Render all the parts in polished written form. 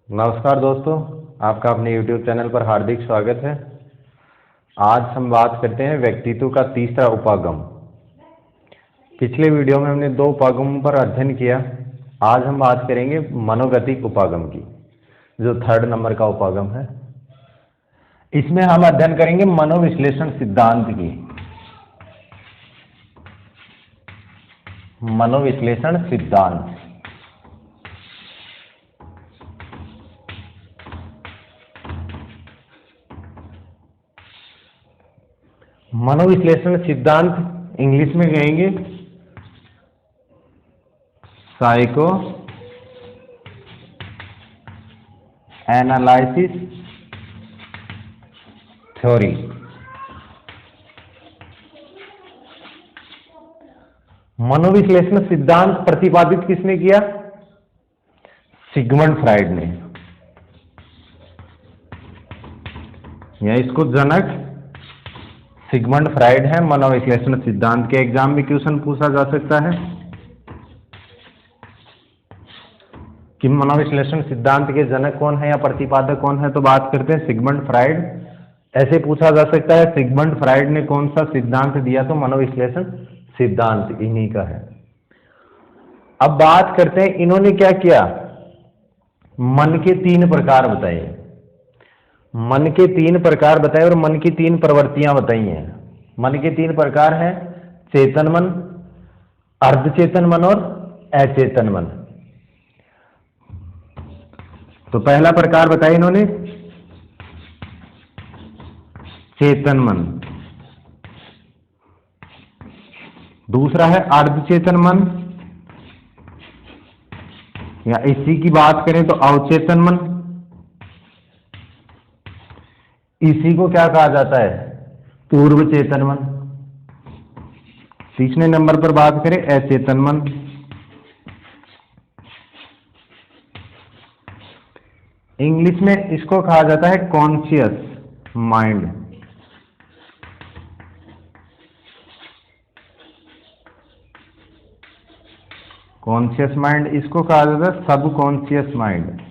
नमस्कार दोस्तों, आपका अपने YouTube चैनल पर हार्दिक स्वागत है। आज हम बात करते हैं व्यक्तित्व का तीसरा उपागम। पिछले वीडियो में हमने 2 उपागमों पर अध्ययन किया। आज हम बात करेंगे मनोगतिक उपागम की, जो 3rd नंबर का उपागम है। इसमें हम अध्ययन करेंगे मनोविश्लेषण सिद्धांत की। मनोविश्लेषण सिद्धांत मनोविश्लेषण सिद्धांत इंग्लिश में कहेंगे साइको एनालिसिस थ्योरी। मनोविश्लेषण सिद्धांत प्रतिपादित किसने किया? सिगमंड फ्राइड ने, या इसको जनक सिगमंड फ्राइड है। मनोविश्लेषण सिद्धांत के एग्जाम में क्वेश्चन पूछा जा सकता है कि मनोविश्लेषण सिद्धांत के जनक कौन है या प्रतिपादक कौन है, तो बात करते हैं सिगमंड फ्राइड। ऐसे पूछा जा सकता है सिगमंड फ्राइड ने कौन सा सिद्धांत दिया, तो मनोविश्लेषण सिद्धांत इन्हीं का है। अब बात करते हैं इन्होंने क्या किया। मन के 3 प्रकार बताए, मन के 3 प्रकार बताए और मन की 3 प्रवृत्तियां बताई हैं। मन के 3 प्रकार हैं चेतन मन, अर्धचेतन मन और अचेतन मन। तो पहला प्रकार बताया इन्होंने चेतन मन, दूसरा है अर्धचेतन मन, या इसी की बात करें तो अवचेतन मन। इसी को क्या कहा जाता है? पूर्व चेतन मन। तीसरे नंबर पर बात करें अचेतन मन। इंग्लिश में इसको कहा जाता है कॉन्शियस माइंड। कॉन्शियस माइंड इसको कहा जाता है सबकॉन्शियस माइंड।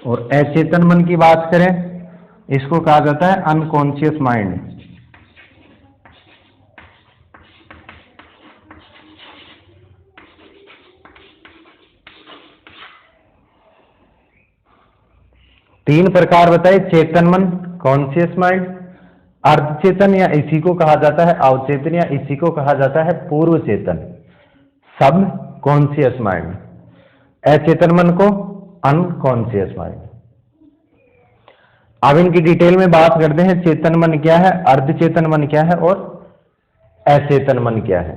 और अचेतन मन की बात करें, इसको कहा जाता है अनकॉन्शियस माइंड। तीन प्रकार बताए, चेतन मन कॉन्शियस माइंड, अर्धचेतन या इसी को कहा जाता है अवचेतन, या इसी को कहा जाता है पूर्व चेतन सब कॉन्शियस माइंड, अचेतन मन को अनकॉन्शियस माइंड। अब इनकी डिटेल में बात करते हैं, चेतन मन क्या है, अर्धचेतन मन क्या है और अचेतन मन क्या है।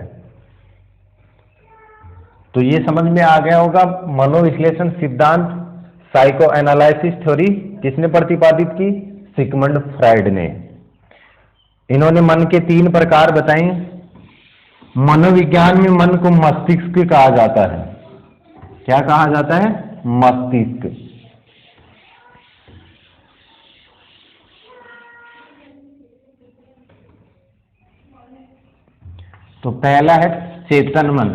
तो ये समझ में आ गया होगा। मनोविश्लेषण सिद्धांत साइको एनालिसिस थ्योरी किसने प्रतिपादित की? सिगमंड फ्राइड ने। इन्होंने मन के 3 प्रकार बताए। मनोविज्ञान में मन को मस्तिष्क कहा जाता है। क्या कहा जाता है? मस्तिष्क। तो पहला है चेतन मन,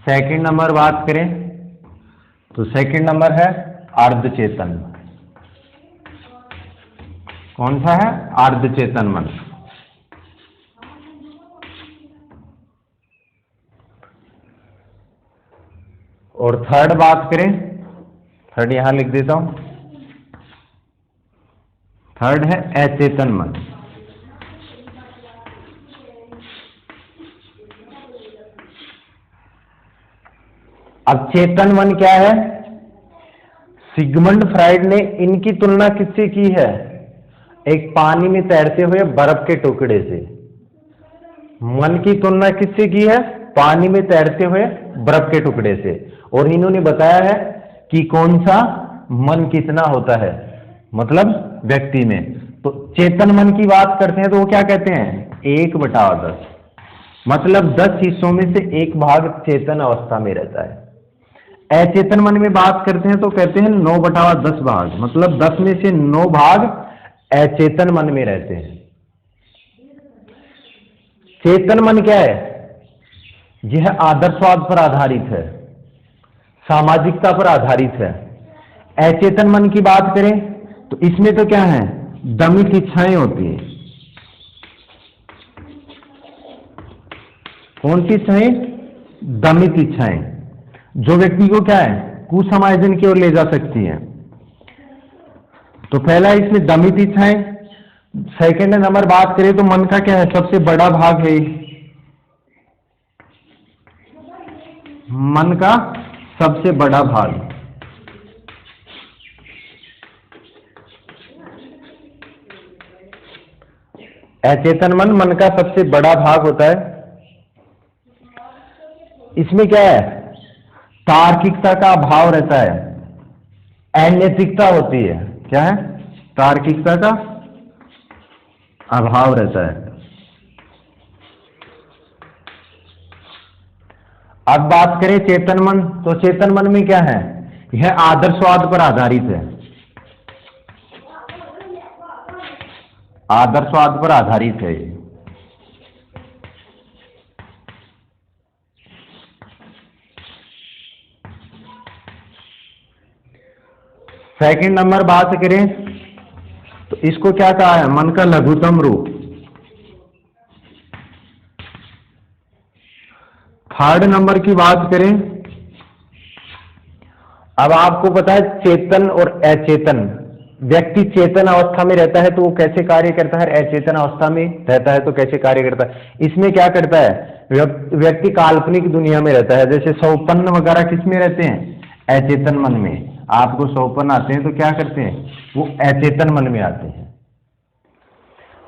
सेकंड नंबर बात करें तो सेकंड नंबर है अर्धचेतन। कौन सा है? अर्धचेतन मन। और थर्ड बात करें, थर्ड यहां लिख देता हूं, थर्ड है अचेतन मन। अब चेतन मन क्या है? सिगमंड फ्राइड ने इनकी तुलना किससे की है? एक पानी में तैरते हुए बर्फ के टुकड़े से। मन की तुलना किससे की है? पानी में तैरते हुए बर्फ के टुकड़े से। और इन्होंने बताया है कि कौन सा मन कितना होता है, मतलब व्यक्ति में। तो चेतन मन की बात करते हैं तो वो क्या कहते हैं? 1/10, मतलब 10 हिस्सों में से 1 भाग चेतन अवस्था में रहता है। अचेतन मन में बात करते हैं तो कहते हैं 9/10 भाग, मतलब 10 में से 9 भाग अचेतन मन में रहते हैं। चेतन मन क्या है? यह आदर्शवाद पर आधारित है, सामाजिकता पर आधारित है। अचेतन मन की बात करें तो इसमें तो क्या है, दमित इच्छाएं होती हैं। कौन सी इच्छाएं? दमित इच्छाएं, जो व्यक्ति को क्या है, कुसमायोजन की ओर ले जा सकती है। तो पहला इसमें दमित इच्छाएं। सेकंड नंबर बात करें तो मन का क्या है, सबसे बड़ा भाग है, मन का सबसे बड़ा भाग। अचेतन मन मन का सबसे बड़ा भाग होता है। इसमें क्या है, तार्किकता का अभाव रहता है, अनैतिकता होती है। क्या है? तार्किकता का अभाव रहता है। अब बात करें चेतन मन, तो चेतन मन में क्या है, यह आदर्शवाद पर आधारित है, आदर्शवाद पर आधारित है। सेकंड नंबर बात करें तो इसको क्या कहा है, मन का लघुतम रूप। थर्ड नंबर की बात करें, अब आपको पता है चेतन और अचेतन, व्यक्ति चेतन अवस्था में रहता है तो वो कैसे कार्य करता है, अचेतन अवस्था में रहता है तो कैसे कार्य करता है। इसमें क्या करता है, व्यक्ति काल्पनिक दुनिया में रहता है। जैसे सौपन्न वगैरह किस में रहते हैं, अचेतन मन में। आपको सौपन्न आते हैं तो क्या करते हैं, वो अचेतन मन में आते हैं।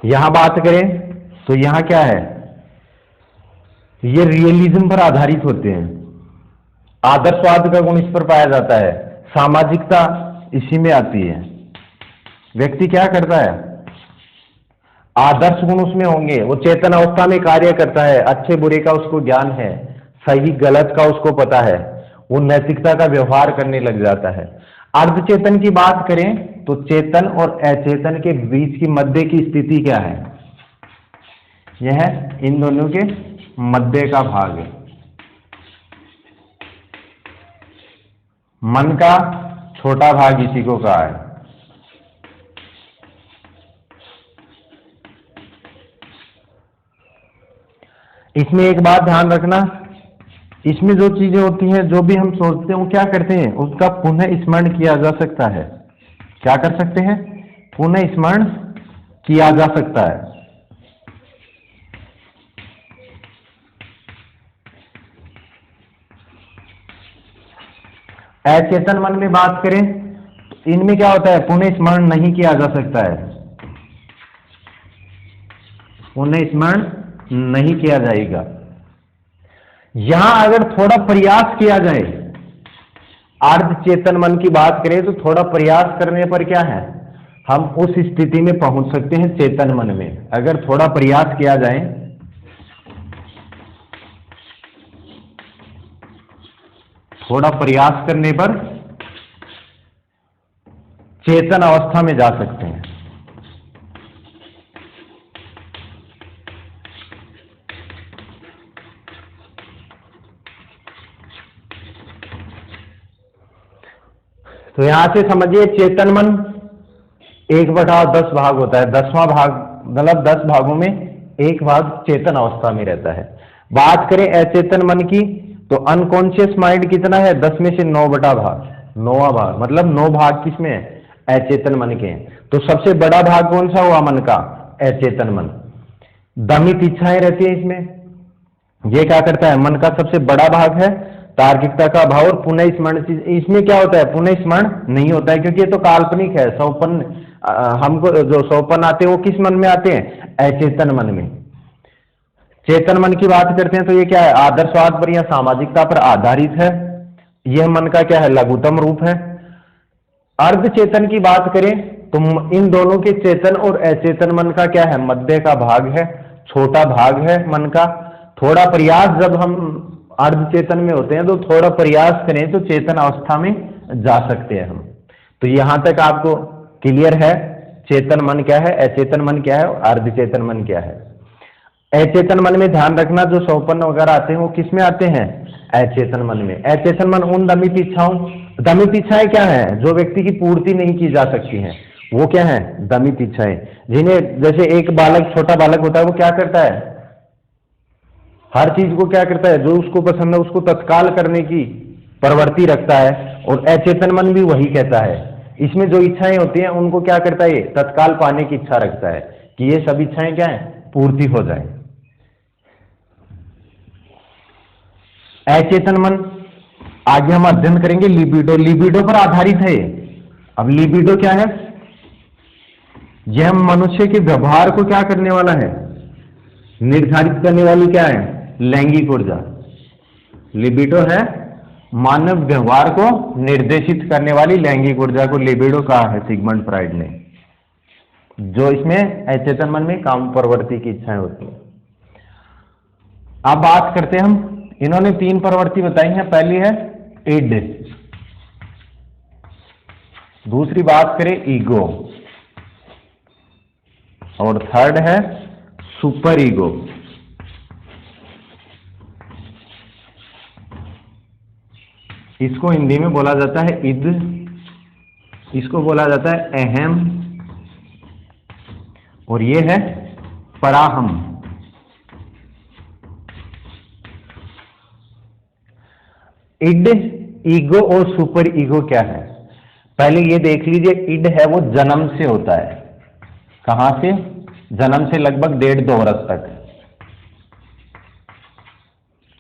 यहां बात करें तो यहां क्या है, ये रियलिज्म पर आधारित होते हैं, आदर्शवाद का गुण इस पर पाया जाता है, सामाजिकता इसी में आती है। व्यक्ति क्या करता है, आदर्श गुण उसमें होंगे, वो चेतन अवस्था में कार्य करता है, अच्छे बुरे का उसको ज्ञान है, सही गलत का उसको पता है, वो नैतिकता का व्यवहार करने लग जाता है। अर्धचेतन की बात करें तो चेतन और अचेतन के बीच की मध्य की स्थिति क्या है, यह इन दोनों के मध्य का भाग है। मन का छोटा भाग इसी को कहा है। इसमें एक बात ध्यान रखना, इसमें जो चीजें होती हैं, जो भी हम सोचते हैं, वो क्या करते हैं, उसका पुनः स्मरण किया जा सकता है। क्या कर सकते हैं, पुनः स्मरण किया जा सकता है। अचेतन मन में बात करें तो इनमें क्या होता है, पुनः स्मरण नहीं किया जा सकता है, पुनः स्मरण नहीं किया जाएगा। यहां अगर थोड़ा प्रयास किया जाए, अर्ध चेतन मन की बात करें तो थोड़ा प्रयास करने पर क्या है, हम उस स्थिति में पहुंच सकते हैं चेतन मन में। अगर थोड़ा प्रयास किया जाए, थोड़ा प्रयास करने पर चेतन अवस्था में जा सकते हैं। तो यहां से समझिए चेतन मन 1/10 भाग होता है, 10वां भाग, मतलब 10 भागों में एक भाग चेतन अवस्था में रहता है। बात करें अचेतन मन की तो अनकॉन्शियस माइंड कितना है, 10 में से 9/9 भाग, मतलब 9 भाग किसमें है, अचेतन मन के हैं। तो सबसे बड़ा भाग कौन सा हुआ, मन का, अचेतन मन। दमित इच्छाएं रहती है इसमें, ये क्या करता है, मन का सबसे बड़ा भाग है, तार्किकता का अभाव और पुनः स्मरण। इसमें क्या होता है, पुनः स्मरण नहीं होता है, क्योंकि ये तो काल्पनिक है। सौपन्न, हमको जो सौपन्न आते हैं वो किस मन में आते हैं, अचेतन मन में। चेतन मन की बात करते हैं तो ये क्या है, आदर्शवाद पर या सामाजिकता पर आधारित है। यह मन का क्या है, लघुतम रूप है। अर्ध चेतन की बात करें तो इन दोनों के चेतन और अचेतन मन का क्या है, मध्य का भाग है, छोटा भाग है मन का। थोड़ा प्रयास जब हम अर्धचेतन में होते हैं, तो थोड़ा प्रयास करें तो चेतन अवस्था में जा सकते हैं हम। तो यहां तक आपको क्लियर है चेतन मन क्या है, अचेतन मन क्या है और अर्धचेतन मन क्या है। अचेतन मन में ध्यान रखना जो सौपन्न वगैरह आते हैं वो किस में आते हैं, अचेतन मन में। अचेतन मन उन दमित इच्छाओं, दमित इच्छाएं क्या है, जो व्यक्ति की पूर्ति नहीं की जा सकती हैं, वो क्या है, दमित इच्छाएं। जिन्हें, जैसे एक बालक, छोटा बालक होता है, वो क्या करता है, हर चीज को क्या करता है, जो उसको पसंद है उसको तत्काल करने की प्रवृत्ति रखता है, और अचेतन मन भी वही कहता है। इसमें जो इच्छाएं होती हैं उनको क्या करता है, ये तत्काल पाने की इच्छा रखता है कि ये सब इच्छाएं क्या है, पूर्ति हो जाए। अचेतन मन आगे हम अध्ययन करेंगे लिबिडो, लिबिडो पर आधारित है। अब लिबिडो क्या है, यह मनुष्य के व्यवहार को क्या करने वाला है, निर्धारित करने वाली क्या है, लैंगिक ऊर्जा। लिबिडो है मानव व्यवहार को निर्देशित करने वाली लैंगिक ऊर्जा को लिबिडो कहा है सिगमंड फ्राइड ने, जो इसमें अचेतन मन में काम प्रवृत्ति की इच्छाएं होती हैं। अब बात करते हैं हम, इन्होंने 3 प्रवृत्ति बताई हैं। पहली है इड, दूसरी बात करें ईगो, और थर्ड है सुपर ईगो। इसको हिंदी में बोला जाता है इद, इसको बोला जाता है अहम, और ये है पराहम। इड, ईगो और सुपर ईगो क्या है, पहले ये देख लीजिए। इड है वो जन्म से होता है, कहां से, जन्म से लगभग 1.5-2 वर्ष तक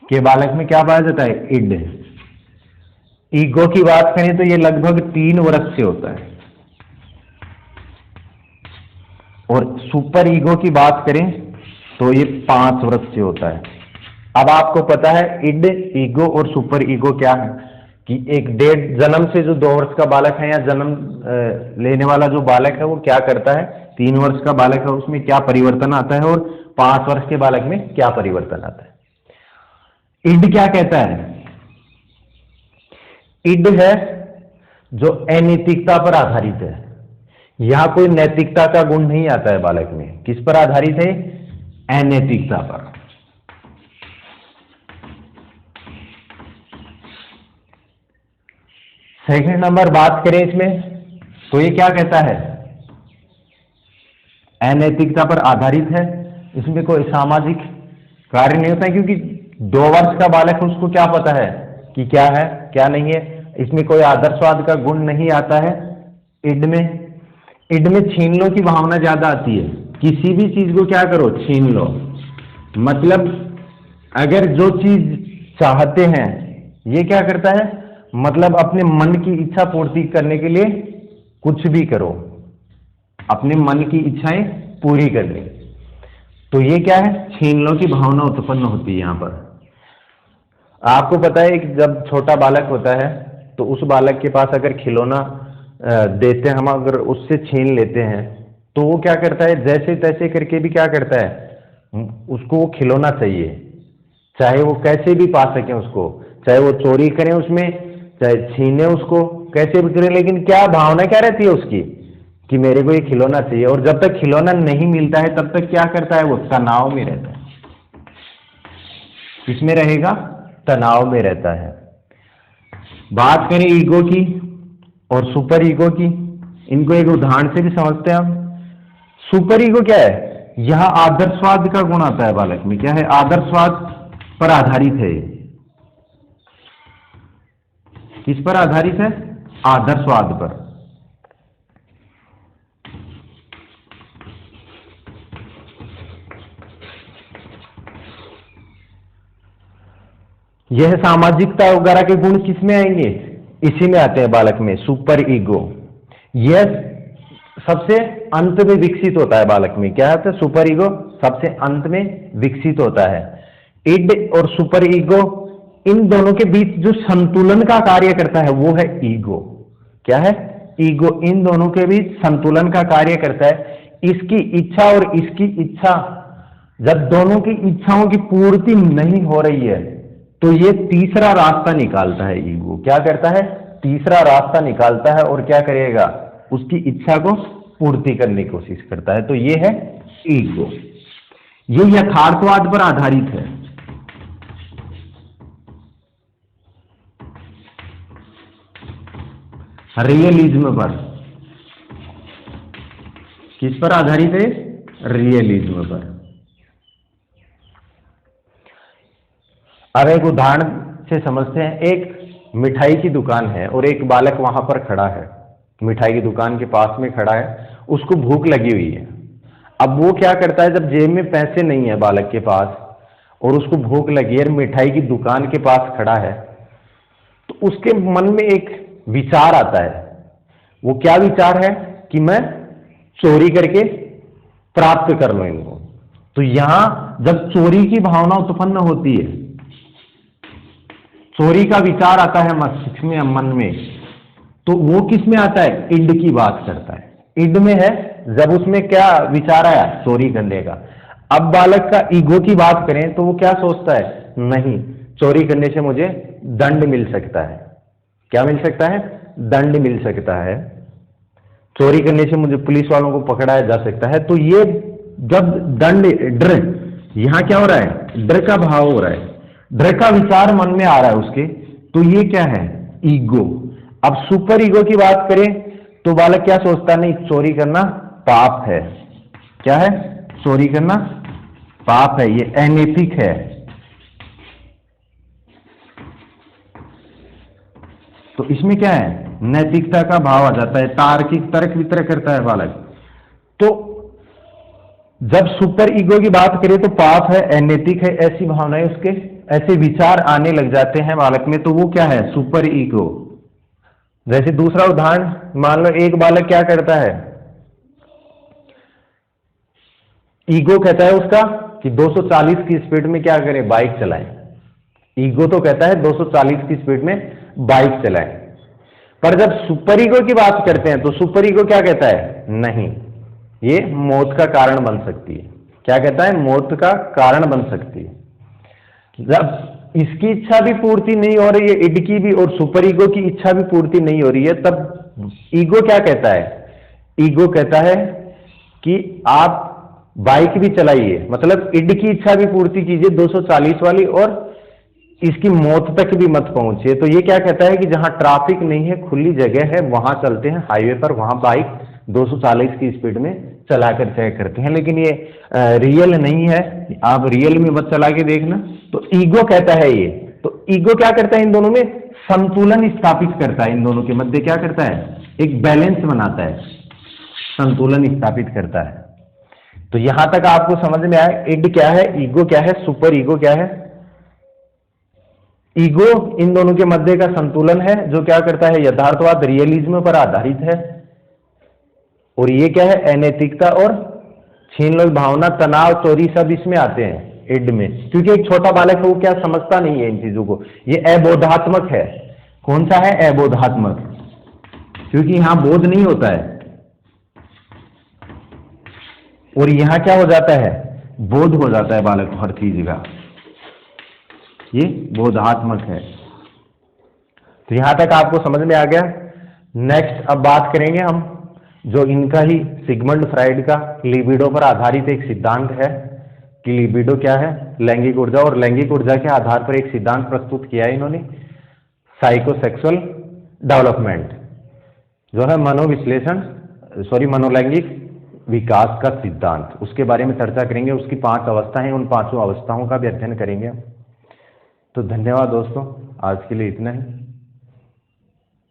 के बालक में क्या पाया जाता है, इड। ईगो की बात करें तो ये लगभग 3 वर्ष से होता है, और सुपर ईगो की बात करें तो ये 5 वर्ष से होता है। अब आपको पता है इड, ईगो और सुपर ईगो क्या है, कि एक जन्म से जो 2 वर्ष का बालक है, या जन्म लेने वाला जो बालक है वो क्या करता है, 3 वर्ष का बालक है उसमें क्या परिवर्तन आता है, और 5 वर्ष के बालक में क्या परिवर्तन आता है। इड क्या कहता है, इड है जो अनैतिकता पर आधारित है। यहां कोई नैतिकता का गुण नहीं आता है बालक में, किस पर आधारित है, अनैतिकता पर। सेकंड नंबर बात करें इसमें तो ये क्या कहता है, अनैतिकता पर आधारित है। इसमें कोई सामाजिक कार्य नहीं होता है, क्योंकि 2 वर्ष का बालक है, उसको क्या पता है कि क्या है क्या नहीं है। इसमें कोई आदर्शवाद का गुण नहीं आता है। इड में छीन लो की भावना ज्यादा आती है, किसी भी चीज को क्या करो, छीन लो। मतलब अगर जो चीज चाहते हैं, ये क्या करता है, मतलब अपने मन की इच्छा पूर्ति करने के लिए कुछ भी करो, अपने मन की इच्छाएं पूरी करनी। तो ये क्या है, छीन लो की भावना उत्पन्न होती है यहां पर। आपको पता है कि जब छोटा बालक होता है तो उस बालक के पास अगर खिलौना देते हैं हम, अगर उससे छीन लेते हैं तो वो क्या करता है, जैसे तैसे करके भी क्या करता है, उसको वो खिलौना चाहिए, चाहे वो कैसे भी पा सके उसको, चाहे वो चोरी करें उसमें, चाहे छीने उसको, कैसे भी करें, लेकिन क्या भावना क्या रहती है उसकी, कि मेरे को ये खिलौना चाहिए। और जब तक खिलौना नहीं मिलता है तब तक क्या करता है, वो तनाव में रहता है। किसमें रहेगा, तनाव में रहता है। बात करें ईगो की और सुपर ईगो की, इनको एक उदाहरण से भी समझते हैं हम। सुपर ईगो क्या है, यहां आदर्शवाद का गुण आता है बालक में, क्या है, आदर्शवाद पर आधारित है। किस पर आधारित है, आदर्शवाद पर। यह सामाजिकता वगैरह के गुण किस में आएंगे, इसी में आते हैं बालक में, सुपर ईगो। यह सबसे अंत में विकसित होता है बालक में, क्या होता है, सुपर ईगो सबसे अंत में विकसित होता है। इड और सुपर ईगो, इन दोनों के बीच जो संतुलन का कार्य करता है वो है ईगो। क्या है, ईगो इन दोनों के बीच संतुलन का कार्य करता है। इसकी इच्छा और इसकी इच्छा, जब दोनों की इच्छाओं की पूर्ति नहीं हो रही है तो ये तीसरा रास्ता निकालता है ईगो। क्या करता है? तीसरा रास्ता निकालता है और क्या करेगा? उसकी इच्छा को पूर्ति करने की कोशिश करता है। तो ये है ईगो। ये यथार्थवाद पर आधारित है। रियलिज्म पर। किस पर आधारित है? रियलिज्म पर। अब एक उदाहरण से समझते हैं। एक मिठाई की दुकान है और एक बालक वहां पर खड़ा है, मिठाई की दुकान के पास में खड़ा है, उसको भूख लगी हुई है। अब वो क्या करता है, जब जेब में पैसे नहीं है बालक के पास और उसको भूख लगी है, मिठाई की दुकान के पास खड़ा है, तो उसके मन में एक विचार आता है। वो क्या विचार है? कि मैं चोरी करके प्राप्त कर लूं इनको। तो यहां जब चोरी की भावना उत्पन्न होती है, चोरी का विचार आता है मस्तिष्क में, मन में, तो वो किस में आता है? इड की बात करता है। इड में है, जब उसमें क्या विचार आया? चोरी करने का। अब बालक का ईगो की बात करें तो वो क्या सोचता है? नहीं, चोरी करने से मुझे दंड मिल सकता है। क्या मिल सकता है? दंड मिल सकता है। चोरी करने से मुझे पुलिस वालों को पकड़ाया जा सकता है। तो ये जब दंड, डर, यहां क्या हो रहा है? डर का भाव हो रहा है, डर का विचार मन में आ रहा है उसके। तो ये क्या है? ईगो। अब सुपर ईगो की बात करें तो बालक क्या सोचता है? नहीं, चोरी करना पाप है। क्या है? चोरी करना पाप है, ये अनैतिक है। तो इसमें क्या है? नैतिकता का भाव आ जाता है, तार्किक तर्क वितर्क करता है बालक। तो जब सुपर ईगो की बात करें तो पाप है, अनैतिक है, ऐसी भावनाएं उसके, ऐसे विचार आने लग जाते हैं बालक में। तो वो क्या है? Super ego. जैसे दूसरा उदाहरण, मान लो एक बालक क्या करता है, ईगो कहता है उसका कि 240 की स्पीड में क्या करें? बाइक चलाएं। ईगो तो कहता है 240 की स्पीड में बाइक चलाएं। पर जब सुपर ईगो की बात करते हैं तो सुपर ईगो क्या कहता है? नहीं, ये मौत का कारण बन सकती है। क्या कहता है? मौत का कारण बन सकती है। जब इसकी इच्छा भी पूर्ति नहीं हो रही है, इड की भी, और सुपर ईगो की इच्छा भी पूर्ति नहीं हो रही है, तब ईगो क्या कहता है? ईगो कहता है कि आप बाइक भी चलाइए, मतलब इड की इच्छा भी पूर्ति कीजिए 240 वाली, और इसकी मौत तक भी मत पहुंचे। तो ये क्या कहता है कि जहां ट्रैफिक नहीं है, खुली जगह है, वहां चलते हैं हाईवे पर, वहां बाइक 240 की स्पीड में चलाकर तय करते हैं। लेकिन ये रियल नहीं है, आप रियल में मत चला के देखना। तो ईगो कहता है ये। तो ईगो क्या करता है? इन दोनों में संतुलन स्थापित करता है, इन दोनों के मध्य क्या करता है? एक बैलेंस बनाता है, संतुलन स्थापित करता है। तो यहां तक आपको समझ में आया इड क्या है, ईगो क्या है, सुपर ईगो क्या है। ईगो इन दोनों के मध्य का संतुलन है, जो क्या करता है? यथार्थवाद, रियलिज्म पर आधारित है। और ये क्या है? अनैतिकता और छीन लो भावना, तनाव, चोरी, सब इसमें आते हैं इड में। क्योंकि एक छोटा बालक है, वो क्या समझता नहीं है इन चीजों को, ये अबोधात्मक है। कौन सा है? अबोधात्मक, क्योंकि यहां बोध नहीं होता है। और यहां क्या हो जाता है? बोध हो जाता है बालक को हर चीज का, ये बोधात्मक है। तो यहां तक आपको समझ में आ गया। नेक्स्ट अब बात करेंगे हम, जो इनका ही सिगमंड फ्राइड का लिबिडो पर आधारित एक सिद्धांत है कि लिबिडो क्या है? लैंगिक ऊर्जा। और लैंगिक ऊर्जा के आधार पर एक सिद्धांत प्रस्तुत किया है इन्होंने, साइकोसेक्सुअल डेवलपमेंट, जो है मनोविश्लेषण, मनोलैंगिक विकास का सिद्धांत। उसके बारे में चर्चा करेंगे। उसकी 5 अवस्थाएं, उन 5 अवस्थाओं का भी अध्ययन करेंगे हम। तो धन्यवाद दोस्तों, आज के लिए इतना ही।